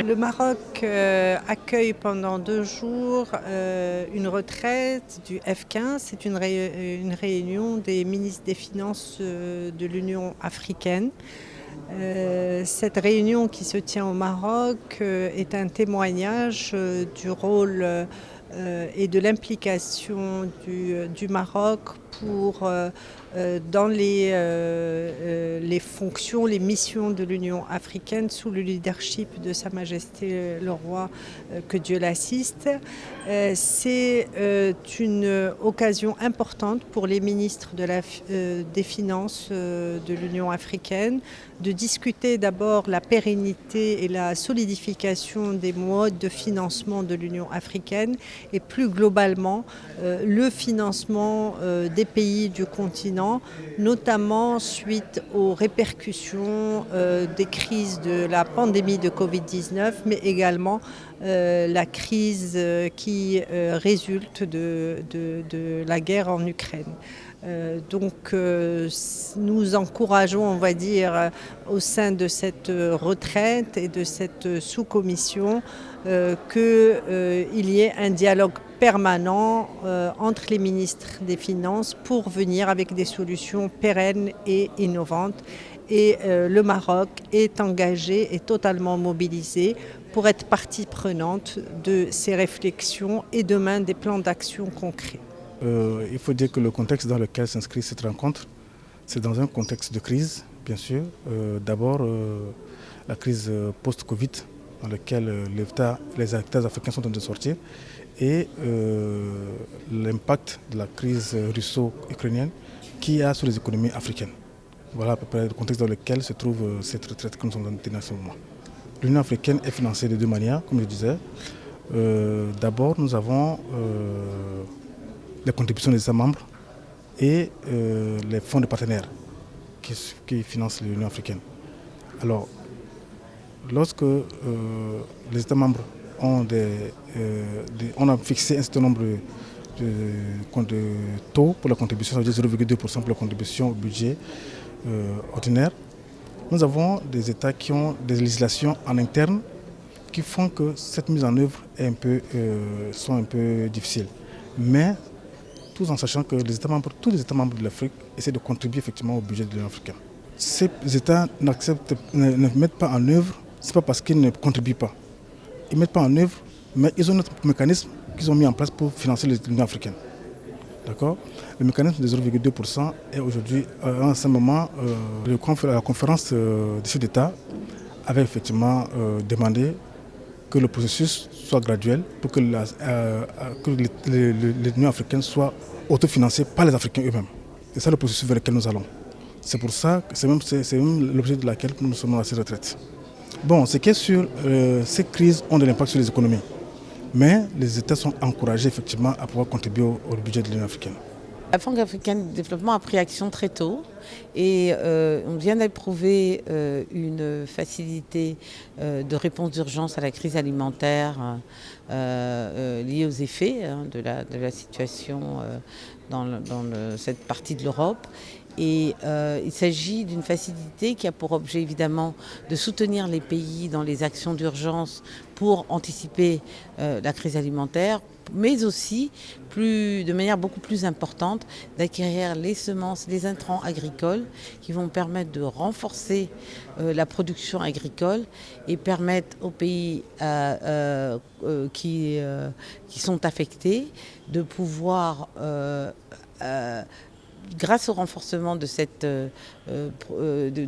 Le Maroc accueille pendant 2 jours une retraite du F15. C'est une réunion des ministres des Finances de l'Union africaine. Cette réunion qui se tient au Maroc est un témoignage du rôle et de l'implication du Maroc dans les fonctions, les missions de l'Union africaine sous le leadership de Sa Majesté le Roi, que Dieu l'assiste. C'est une occasion importante pour les ministres des Finances de l'Union africaine de discuter d'abord la pérennité et la solidification des modes de financement de l'Union africaine et plus globalement le financement des pays du continent, notamment suite aux répercussions des crises de la pandémie de Covid-19, mais également la crise qui résulte de la guerre en Ukraine. Nous encourageons, on va dire, au sein de cette retraite et de cette sous-commission qu'il y ait un dialogue permanent entre les ministres des Finances pour venir avec des solutions pérennes et innovantes. Et le Maroc est engagé et totalement mobilisé pour être partie prenante de ces réflexions et demain des plans d'action concrets. Il faut dire que le contexte dans lequel s'inscrit cette rencontre, c'est dans un contexte de crise, bien sûr. D'abord, la crise post-Covid, dans laquelle les États africains sont en train de sortir, et l'impact de la crise russo-ukrainienne qui a sur les économies africaines. Voilà à peu près le contexte dans lequel se trouve cette retraite que nous sommes en train en ce moment. L'Union africaine est financée de 2 manières, comme je disais. D'abord, nous avons les contributions des États membres et les fonds de partenaires qui financent l'Union africaine. Alors, lorsque les États membres on a fixé un certain nombre de taux pour la contribution, ça veut dire 0,2% pour la contribution au budget ordinaire. Nous avons des États qui ont des législations en interne qui font que cette mise en œuvre est sont un peu difficiles. Mais tout en sachant que tous les États membres de l'Afrique essaient de contribuer effectivement au budget de l'Union africaine. Ces États ne mettent pas en œuvre, ce n'est pas parce qu'ils ne contribuent pas. Ils ne mettent pas en œuvre, mais ils ont notre mécanisme qu'ils ont mis en place pour financer l'Union africaine. D'accord ? Le mécanisme de 0,2% est aujourd'hui, à un certain moment, la conférence des chefs d'État avait effectivement demandé que le processus soit graduel pour que l'Union africaine soit autofinancée par les Africains eux-mêmes. C'est ça le processus vers lequel nous allons. C'est pour ça que c'est même l'objet de laquelle nous sommes à cette retraite. Bon, ce qui est sûr, ces crises ont de l'impact sur les économies. Mais les États sont encouragés effectivement à pouvoir contribuer au budget de l'Union africaine. La Banque africaine de développement a pris action très tôt et on vient d'approuver une facilité de réponse d'urgence à la crise alimentaire liée aux effets de la situation dans cette partie de l'Europe. Et il s'agit d'une facilité qui a pour objet évidemment de soutenir les pays dans les actions d'urgence pour anticiper la crise alimentaire, mais aussi de manière beaucoup plus importante d'acquérir les semences, les intrants agricoles qui vont permettre de renforcer la production agricole et permettre aux pays qui sont affectés de pouvoir grâce au renforcement de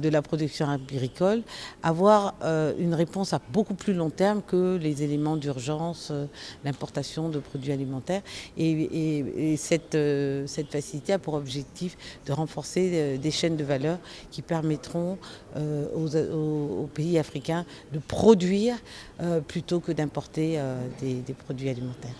la production agricole, avoir une réponse à beaucoup plus long terme que les éléments d'urgence, l'importation de produits alimentaires. Et cette facilité a pour objectif de renforcer des chaînes de valeur qui permettront aux pays africains de produire plutôt que d'importer des produits alimentaires.